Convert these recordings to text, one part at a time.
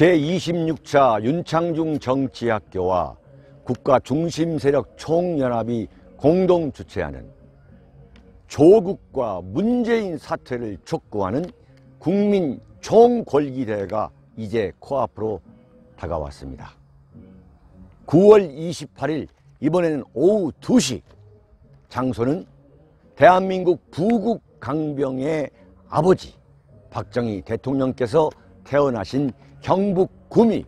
제26차 윤창중 정치학교와 국가중심세력 총연합이 공동 주최하는 조국과 문재인 사퇴를 촉구하는 국민 총궐기대회가 이제 코앞으로 다가왔습니다. 9월 28일 이번에는 오후 2시, 장소는 대한민국 부국 강병의 아버지 박정희 대통령께서 태어나신 경북 구미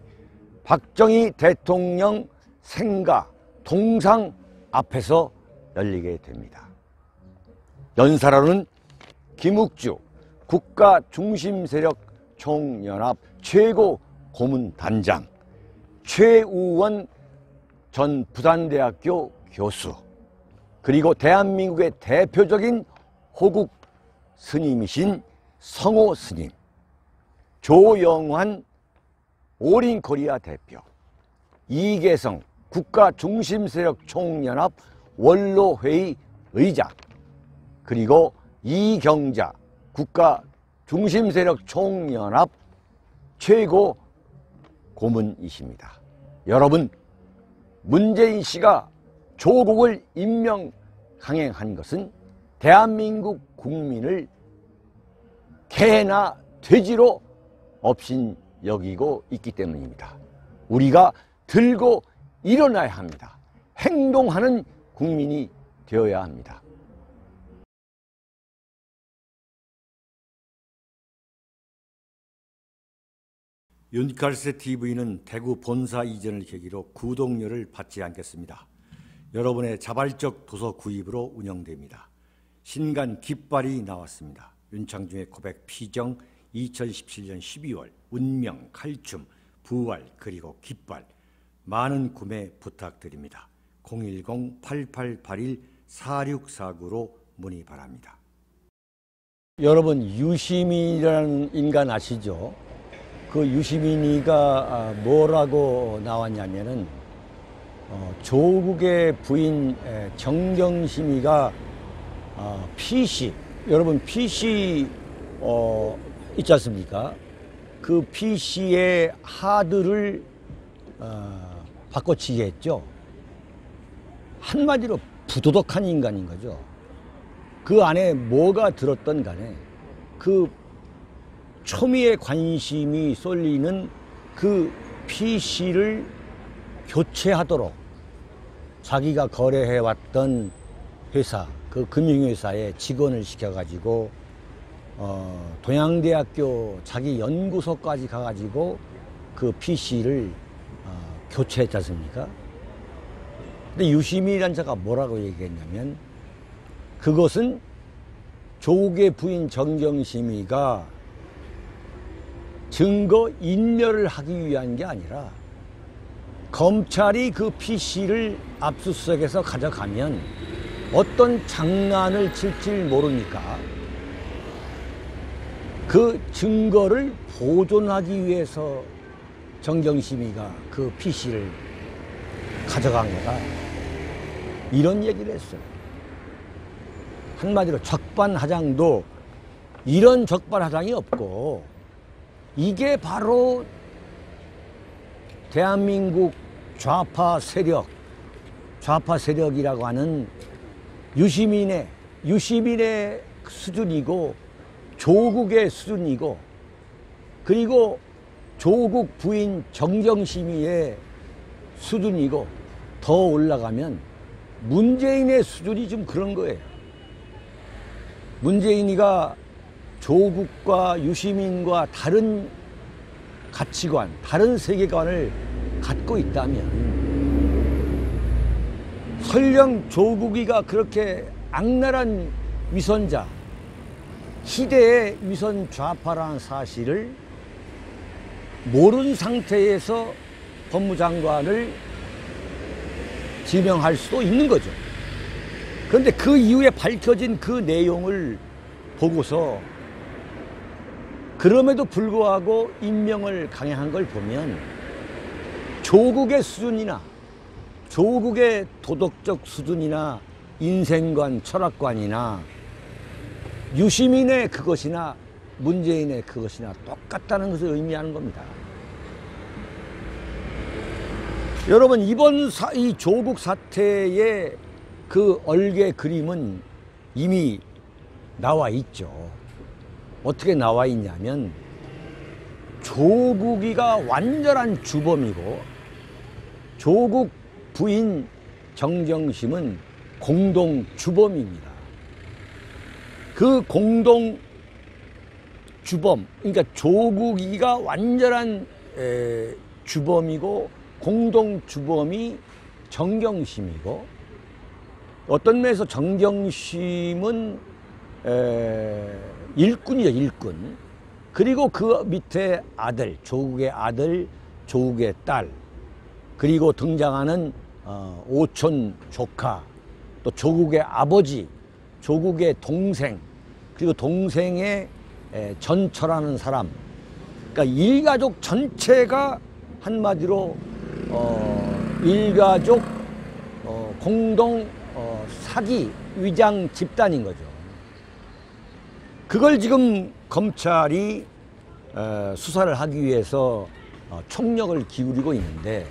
박정희 대통령 생가 동상 앞에서 열리게 됩니다. 연사로는 김욱주 국가중심세력 총연합 최고 고문단장, 최우원 전 부산대학교 교수, 그리고 대한민국의 대표적인 호국 스님이신 성호 스님, 조영환 올인코리아 대표, 이계성 국가중심세력 총연합 원로회의 의장, 그리고 이경자 국가중심세력 총연합 최고 고문이십니다. 여러분, 문재인 씨가 조국을 임명 강행한 것은 대한민국 국민을 개나 돼지로 업신 여기고 있기 때문입니다. 우리가 들고 일어나야 합니다. 행동하는 국민이 되어야 합니다. 윤칼세 TV는 대구 본사 이전을 계기로 구독료를 받지 않겠습니다. 여러분의 자발적 도서 구입으로 운영됩니다. 신간 깃발이 나왔습니다. 윤창중의 고백 피정 2017년 12월, 운명, 칼춤, 부활, 그리고 깃발, 많은 구매 부탁드립니다. 010-8881-4649로 문의 바랍니다. 여러분, 유시민이라는 인간 아시죠? 그 유시민이가 뭐라고 나왔냐면은 조국의 부인 정경심이가 PC, 여러분 PC 있지 않습니까? 그 PC의 하드를 바꿔치기 했죠. 한마디로 부도덕한 인간인 거죠. 그 안에 뭐가 들었던 간에 그 초미의 관심이 쏠리는 그 PC를 교체하도록 자기가 거래해왔던 회사, 그 금융회사에 직원을 시켜가지고 동양대학교 자기 연구소까지 가가지고 그 PC를 교체했지 않습니까? 근데 유시민이라는 자가 뭐라고 얘기했냐면, 그것은 조국의 부인 정경심이가 증거 인멸을 하기 위한 게 아니라 검찰이 그 PC를 압수수색해서 가져가면 어떤 장난을 칠지 모르니까 그 증거를 보존하기 위해서 정경심이가 그 PC를 가져간 거다, 이런 얘기를 했어요. 한마디로 적반하장도 이런 적반하장이 없고, 이게 바로 대한민국 좌파 세력이라고 하는 유시민의 수준이고, 조국의 수준이고, 그리고 조국 부인 정경심이의 수준이고, 더 올라가면 문재인의 수준이 좀 그런 거예요. 문재인이가 조국과 유시민과 다른 가치관, 다른 세계관을 갖고 있다면, 설령 조국이가 그렇게 악랄한 위선자, 희대의 위선 좌파라는 사실을 모르는 상태에서 법무장관을 지명할 수도 있는 거죠. 그런데 그 이후에 밝혀진 그 내용을 보고서 그럼에도 불구하고 임명을 강행한 걸 보면 조국의 수준이나 조국의 도덕적 수준이나 인생관, 철학관이나 유시민의 그것이나 문재인의 그것이나 똑같다는 것을 의미하는 겁니다. 여러분, 이번 이 조국 사태의 그 얼개 그림은 이미 나와 있죠. 어떻게 나와 있냐면, 조국이가 완전한 주범이고 조국 부인 정경심은 공동 주범입니다. 그 공동 주범, 그러니까 조국이가 완전한 주범이고 공동 주범이 정경심이고, 어떤 면에서 정경심은 일꾼이죠, 일꾼. 그리고 그 밑에 아들, 조국의 딸, 그리고 등장하는 오촌 조카, 또 조국의 아버지, 조국의 동생, 그리고 동생의 전처라는 사람. 그러니까 일가족 전체가 한마디로 일가족 공동 사기 위장 집단인 거죠. 그걸 지금 검찰이 수사를 하기 위해서 총력을 기울이고 있는데,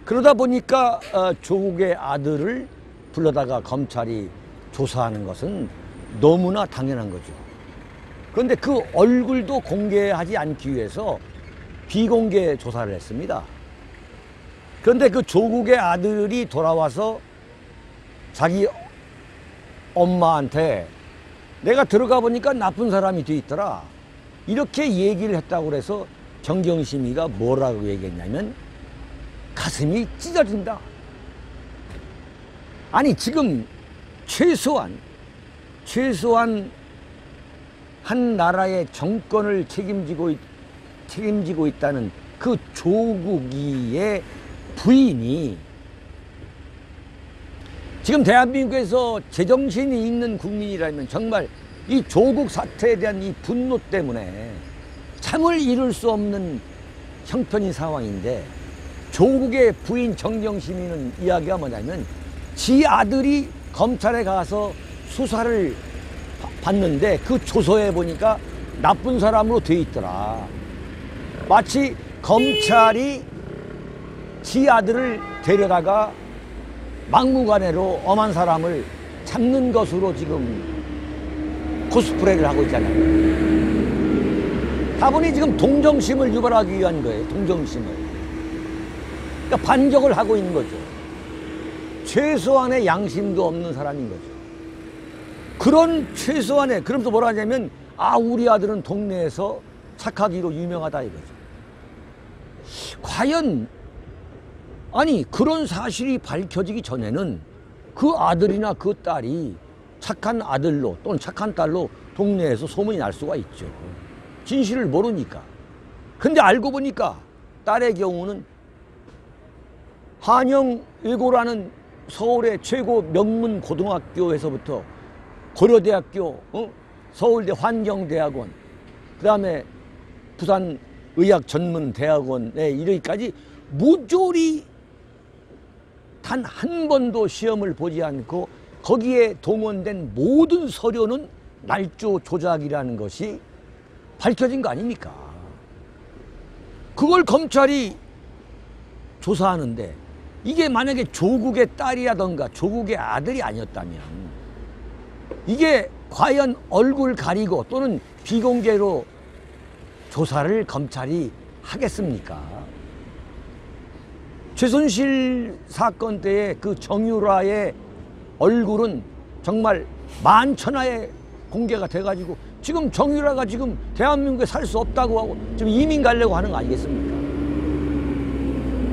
그러다 보니까 조국의 아들을 불러다가 검찰이 조사하는 것은 너무나 당연한 거죠. 그런데 그 얼굴도 공개하지 않기 위해서 비공개 조사를 했습니다. 그런데 그 조국의 아들이 돌아와서 자기 엄마한테 내가 들어가 보니까 나쁜 사람이 돼 있더라, 이렇게 얘기를 했다고 그래서 정경심이가 뭐라고 얘기했냐면 가슴이 찢어진다. 아니, 지금 최소한 한 나라의 정권을 책임지고 있다는 그 조국이의 부인이 지금 대한민국에서 제정신이 있는 국민이라면 정말 이 조국 사태에 대한 이 분노 때문에 참을 이룰 수 없는 형편인 상황인데, 조국의 부인 정경심이는 이야기가 뭐냐면 지 아들이 검찰에 가서 수사를 받는데 그 조서에 보니까 나쁜 사람으로 돼 있더라. 마치 검찰이 지 아들을 데려다가 막무가내로 엄한 사람을 잡는 것으로 지금 코스프레를 하고 있잖아요. 다분히 지금 동정심을 유발하기 위한 거예요. 동정심을. 그러니까 반격을 하고 있는 거죠. 최소한의 양심도 없는 사람인 거죠. 그런 최소한의, 그러면서 뭐라 하냐면 우리 아들은 동네에서 착하기로 유명하다 이거죠. 과연, 아니, 그런 사실이 밝혀지기 전에는 그 아들이나 그 딸이 착한 아들로 또는 착한 딸로 동네에서 소문이 날 수가 있죠. 진실을 모르니까. 근데 알고 보니까 딸의 경우는 한영외고라는 서울의 최고 명문 고등학교에서부터 고려대학교, 서울대 환경대학원, 그 다음에 부산 의학전문대학원에 이르기까지 모조리 단 한 번도 시험을 보지 않고 거기에 동원된 모든 서류는 날조 조작이라는 것이 밝혀진 거 아닙니까? 그걸 검찰이 조사하는데, 이게 만약에 조국의 딸이라던가 조국의 아들이 아니었다면 이게 과연 얼굴 가리고 또는 비공개로 조사를 검찰이 하겠습니까? 최순실 사건 때의 그 정유라의 얼굴은 정말 만천하에 공개가 돼가지고 지금 정유라가 지금 대한민국에 살 수 없다고 하고 지금 이민 가려고 하는 거 아니겠습니까?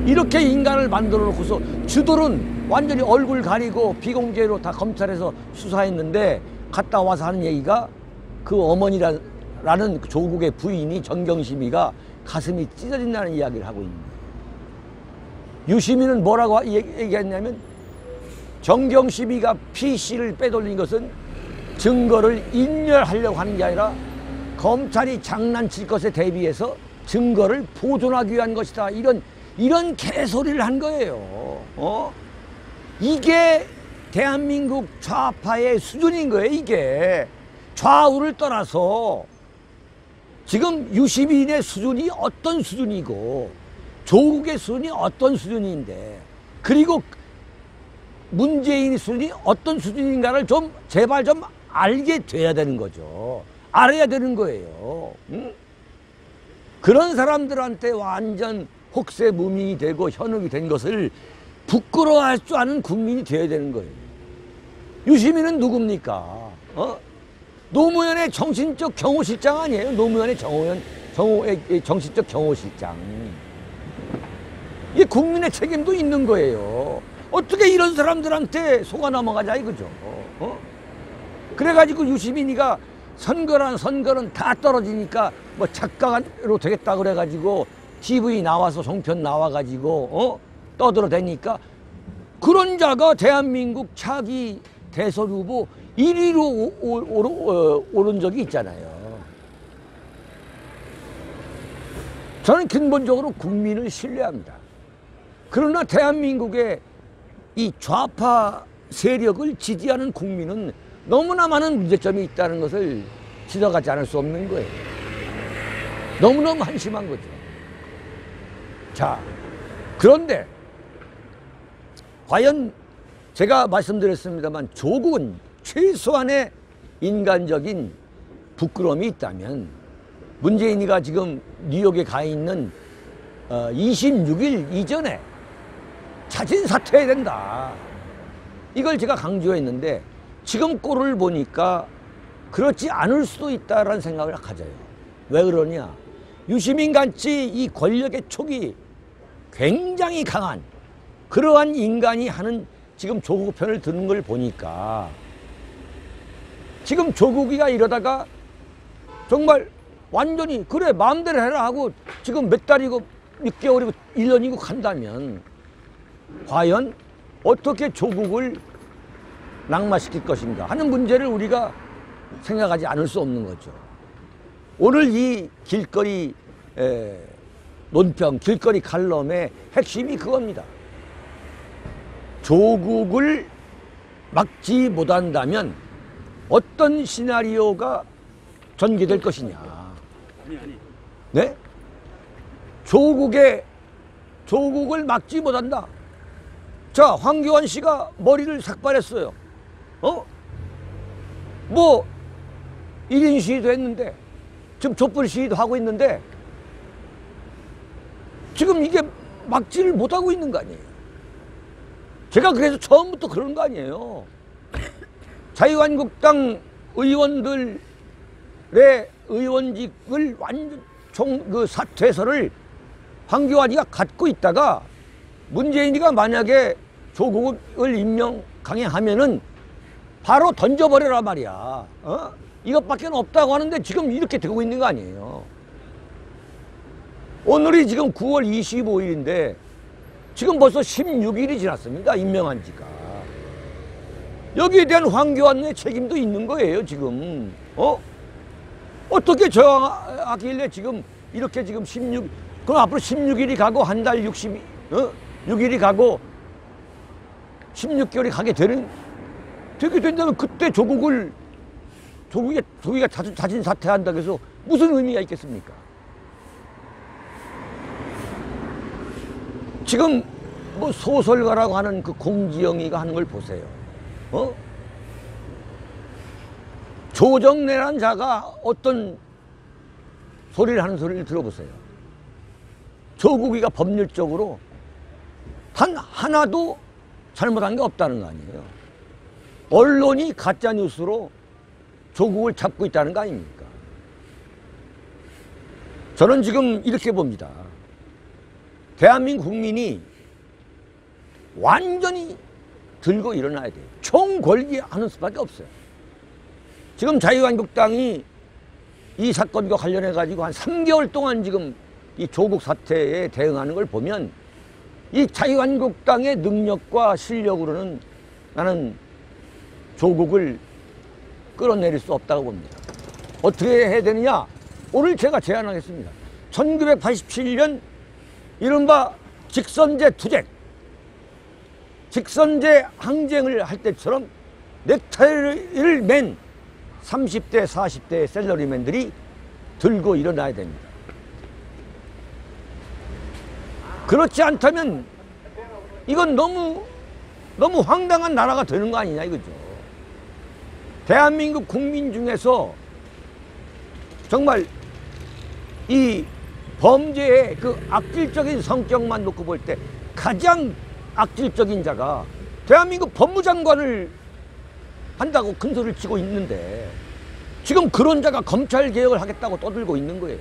이렇게 인간을 만들어 놓고서 주들은 완전히 얼굴 가리고 비공개로 다 검찰에서 수사했는데, 갔다 와서 하는 얘기가 그 어머니라는 조국의 부인이 정경심이가 가슴이 찢어진다는 이야기를 하고 있는 거예요. 유시민은 뭐라고 얘기했냐면 정경심이가 PC를 빼돌린 것은 증거를 인멸하려고 하는 게 아니라 검찰이 장난칠 것에 대비해서 증거를 보존하기 위한 것이다. 이런 개소리를 한 거예요. 이게 대한민국 좌파의 수준인 거예요. 이게 좌우를 떠나서 지금 유시민의 수준이 어떤 수준이고 조국의 수준이 어떤 수준인데, 그리고 문재인 수준이 어떤 수준인가를 좀 제발 좀 알게 돼야 되는 거죠. 알아야 되는 거예요. 응? 그런 사람들한테 완전 혹세무민이 되고 현혹이 된 것을 부끄러워할 줄 아는 국민이 되어야 되는 거예요. 유시민은 누굽니까? 노무현의 정신적 경호실장 아니에요? 노무현의 정신적 경호실장. 이게 국민의 책임도 있는 거예요. 어떻게 이런 사람들한테 속아 넘어가자 이거죠. 그래가지고 유시민이가 선거는 다 떨어지니까 뭐 작가로 되겠다 그래가지고 TV 나와서 종편 나와가지고 떠들어대니까 그런 자가 대한민국 차기 대선 후보 1위로 오른 적이 있잖아요. 저는 근본적으로 국민을 신뢰합니다. 그러나 대한민국의 이 좌파 세력을 지지하는 국민은 너무나 많은 문제점이 있다는 것을 지적하지 않을 수 없는 거예요. 너무너무 한심한 거죠. 자, 그런데 과연 제가 말씀드렸습니다만 조국은 최소한의 인간적인 부끄러움이 있다면 문재인이가 지금 뉴욕에 가 있는 26일 이전에 자진 사퇴해야 된다. 이걸 제가 강조했는데 지금 꼴을 보니까 그렇지 않을 수도 있다라는 생각을 가져요. 왜 그러냐? 유시민 같이 이 권력의 촉이 굉장히 강한 그러한 인간이 하는 지금 조국 편을 드는 걸 보니까 지금 조국이가 이러다가 정말 완전히 그래 마음대로 해라 하고 지금 몇 달이고 6개월이고 1년이고 간다면 과연 어떻게 조국을 낙마시킬 것인가 하는 문제를 우리가 생각하지 않을 수 없는 거죠. 오늘 이 길거리 논평, 길거리 칼럼의 핵심이 그겁니다. 조국을 막지 못한다면 어떤 시나리오가 전개될 것이냐. 네? 조국을 막지 못한다. 자, 황교안 씨가 머리를 삭발했어요. 뭐 1인 시위도 했는데 지금 촛불 시위도 하고 있는데 지금 이게 막지를 못하고 있는 거 아니에요. 제가 그래서 처음부터 그런 거 아니에요. 자유한국당 의원들의 의원직을 완전 그 사퇴서를 황교안이가 갖고 있다가 문재인이가 만약에 조국을 임명 강행하면은 바로 던져버려라 말이야. 이것밖에 없다고 하는데 지금 이렇게 되고 있는 거 아니에요. 오늘이 지금 9월 25일인데 지금 벌써 16일이 지났습니다. 임명한 지가. 여기에 대한 황교안의 책임도 있는 거예요, 지금. 어떻게 저항하길래 지금 이렇게 지금 그럼 앞으로 16일이 가고 한 달 6일이 가고 16개월이 가게 되게 된다면 그때 조국이가 자진 사퇴한다고 해서 무슨 의미가 있겠습니까? 지금 뭐 소설가라고 하는 그 공지영이가 하는 걸 보세요. 조정래라는 자가 어떤 소리를 하는 소리를 들어보세요. 조국이가 법률적으로 단 하나도 잘못한 게 없다는 거 아니에요. 언론이 가짜뉴스로 조국을 잡고 있다는 거 아닙니까? 저는 지금 이렇게 봅니다. 대한민국 국민이 완전히 들고 일어나야 돼요. 총궐기하는 수밖에 없어요. 지금 자유한국당이 이 사건과 관련해 가지고 한 3개월 동안 지금 이 조국 사태에 대응하는 걸 보면 이 자유한국당의 능력과 실력으로는 나는 조국을 끌어내릴 수 없다고 봅니다. 어떻게 해야 되느냐? 오늘 제가 제안하겠습니다. 1987년 이른바 직선제 투쟁, 직선제 항쟁을 할 때처럼 넥타이를 맨 30대, 40대의 셀러리맨들이 들고 일어나야 됩니다. 그렇지 않다면 이건 너무 황당한 나라가 되는 거 아니냐 이거죠. 대한민국 국민 중에서 정말 이 범죄의 그 악질적인 성격만 놓고 볼 때 가장 악질적인 자가 대한민국 법무장관을 한다고 큰 소리를 치고 있는데 지금 그런 자가 검찰개혁을 하겠다고 떠들고 있는 거예요.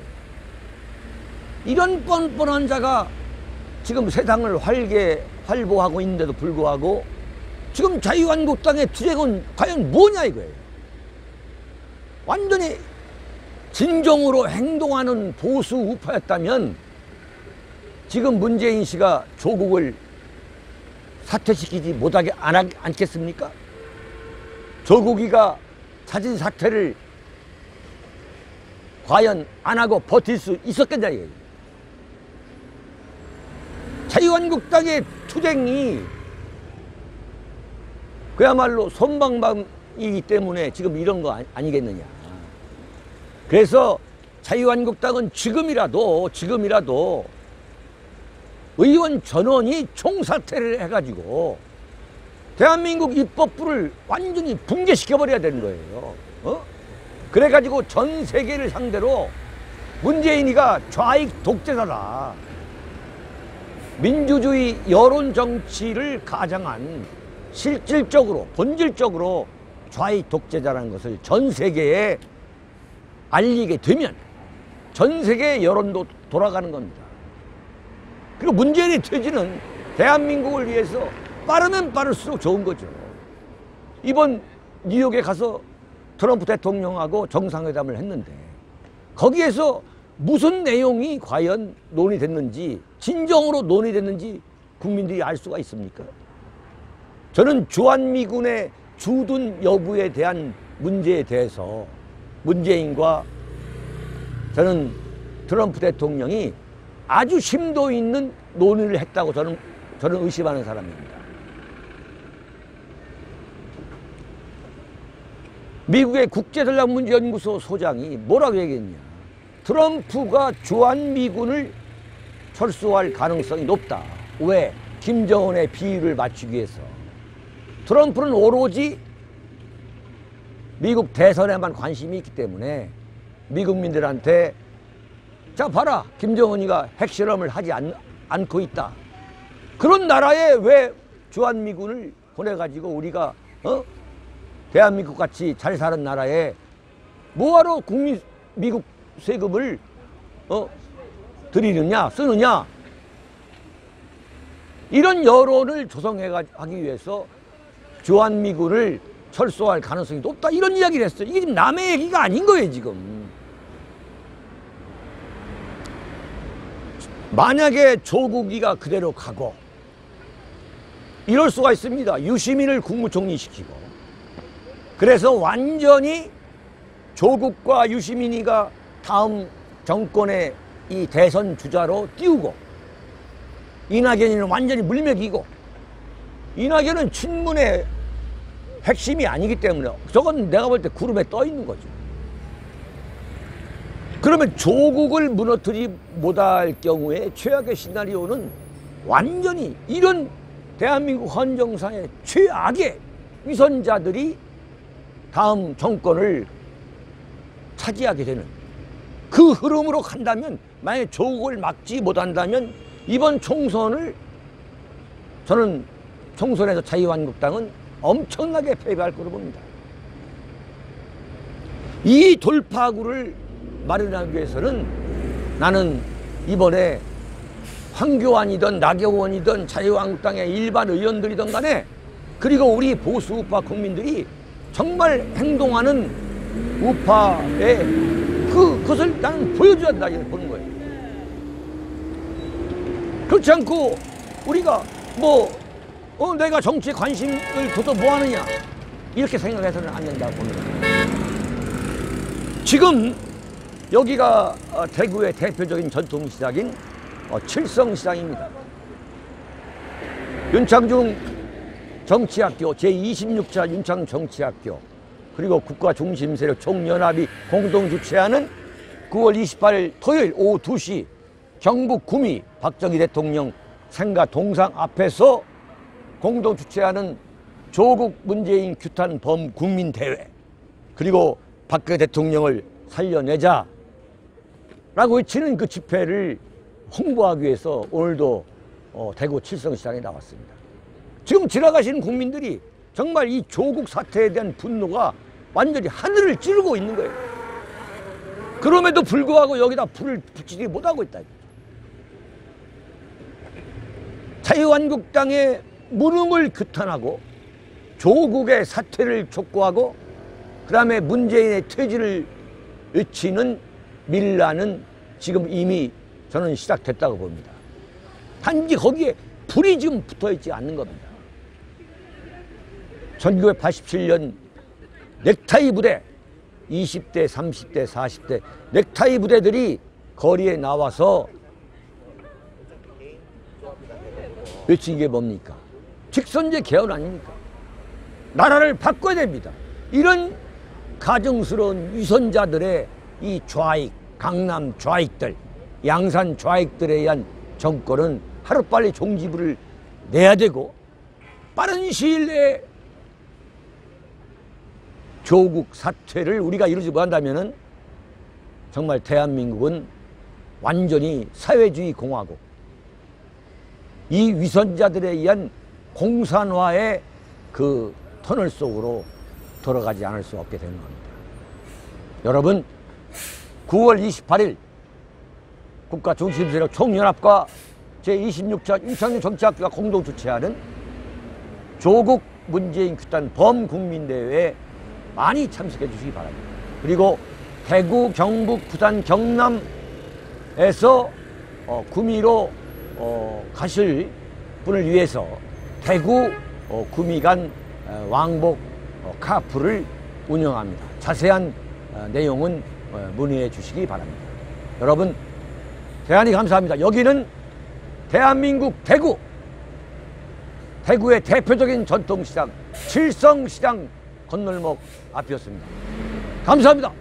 이런 뻔뻔한 자가 지금 세상을 활보하고 있는데도 불구하고 지금 자유한국당의 투쟁은 과연 뭐냐 이거예요. 완전히 진정으로 행동하는 보수 우파였다면 지금 문재인 씨가 조국을 사퇴시키지 못하게 않겠습니까? 조국이가 자진 사퇴를 과연 안 하고 버틸 수 있었겠냐 이거예요. 자유한국당의 투쟁이 그야말로 솜방망이기 때문에 지금 이런 거 아니겠느냐. 그래서 자유한국당은 지금이라도 의원 전원이 총사퇴를 해가지고 대한민국 입법부를 완전히 붕괴시켜버려야 되는 거예요. 그래가지고 전 세계를 상대로 문재인이가 좌익 독재자다, 민주주의 여론 정치를 가장한 실질적으로 본질적으로 좌익 독재자라는 것을 전 세계에 알리게 되면 전 세계의 여론도 돌아가는 겁니다. 그리고 문재인의 퇴진은 대한민국을 위해서 빠르면 빠를수록 좋은 거죠. 이번 뉴욕에 가서 트럼프 대통령하고 정상회담을 했는데 거기에서 무슨 내용이 과연 논의됐는지, 진정으로 논의됐는지 국민들이 알 수가 있습니까? 저는 주한미군의 주둔 여부에 대한 문제에 대해서 문재인과 저는 트럼프 대통령이 아주 심도 있는 논의를 했다고 저는 의심하는 사람입니다. 미국의 국제전략문제연구소 소장이 뭐라고 얘기했냐. 트럼프가 주한미군을 철수할 가능성이 높다. 왜? 김정은의 비위를 맞추기 위해서. 트럼프는 오로지 미국 대선에만 관심이 있기 때문에 미국민들한테 자 봐라, 김정은이가 핵실험을 하지 않고 있다. 그런 나라에 왜 주한미군을 보내가지고 우리가 대한민국 같이 잘 사는 나라에 뭐하러 미국 세금을 들이느냐, 쓰느냐, 이런 여론을 조성하기 위해서 주한미군을 철수할 가능성이 높다, 이런 이야기를 했어요. 이게 지금 남의 얘기가 아닌 거예요. 지금 만약에 조국이가 그대로 가고 이럴 수가 있습니다. 유시민을 국무총리 시키고, 그래서 완전히 조국과 유시민이가 다음 정권의 이 대선 주자로 띄우고, 이낙연이는 완전히 물먹이고, 이낙연은 친문의 핵심이 아니기 때문에 저건 내가 볼 때 구름에 떠 있는 거죠. 그러면 조국을 무너뜨리지 못할 경우에 최악의 시나리오는 완전히 이런 대한민국 헌정사의 최악의 위선자들이 다음 정권을 차지하게 되는 그 흐름으로 간다면, 만약에 조국을 막지 못한다면 이번 총선을, 저는 총선에서 자유한국당은 엄청나게 패배할 거로 봅니다. 이 돌파구를 마련하기 위해서는 나는 이번에 황교안이든 나경원이든 자유한국당의 일반 의원들이든 간에, 그리고 우리 보수 우파 국민들이 정말 행동하는 우파의 그것을 나는 보여줘야 한다, 이렇게 보는 거예요. 그렇지 않고 우리가 내가 정치에 관심을 둬서 뭐 하느냐, 이렇게 생각해서는 안 된다고 봅니다. 지금 여기가 대구의 대표적인 전통시장인 칠성시장입니다. 윤창중 정치학교, 제26차 윤창중 정치학교, 그리고 국가중심세력 총연합이 공동 주최하는 9월 28일 토요일 오후 2시 경북 구미 박정희 대통령 생가 동상 앞에서 공동 주최하는 조국 문재인 규탄 범국민대회, 그리고 박근혜 대통령을 살려내자 라고 외치는 그 집회를 홍보하기 위해서 오늘도 대구 칠성시장에 나왔습니다. 지금 지나가시는 국민들이 정말 이 조국 사태에 대한 분노가 완전히 하늘을 찌르고 있는 거예요. 그럼에도 불구하고 여기다 불을 붙이지 못하고 있다. 자유한국당의 무능을 규탄하고 조국의 사퇴를 촉구하고 그 다음에 문재인의 퇴진을 외치는 밀란은 지금 이미 저는 시작됐다고 봅니다. 단지 거기에 불이 지금 붙어있지 않는 겁니다. 1987년 넥타이 부대, 20대, 30대, 40대 넥타이 부대들이 거리에 나와서 외친 게 뭡니까? 직선제 개헌 아닙니까? 나라를 바꿔야 됩니다. 이런 가증스러운 위선자들의 이 좌익, 강남 좌익들, 양산 좌익들에 의한 정권은 하루빨리 종지부를 내야 되고, 빠른 시일 내에 조국 사퇴를 우리가 이루지 못한다면 정말 대한민국은 완전히 사회주의 공화국, 이 위선자들에 의한 공산화의 그 터널 속으로 들어가지 않을 수 없게 되는 겁니다. 여러분, 9월 28일 국가중심세력 총연합과 제26차 윤창년 정치학교가 공동 주최하는 조국 문재인 규탄 범국민대회에 많이 참석해 주시기 바랍니다. 그리고 대구, 경북, 부산, 경남에서 구미로 가실 분을 위해서 대구 구미 간 왕복 카풀을 운영합니다. 자세한 내용은 문의해 주시기 바랍니다. 여러분, 대단히 감사합니다. 여기는 대한민국 대구의 대표적인 전통시장 칠성시장 건널목 앞이었습니다. 감사합니다.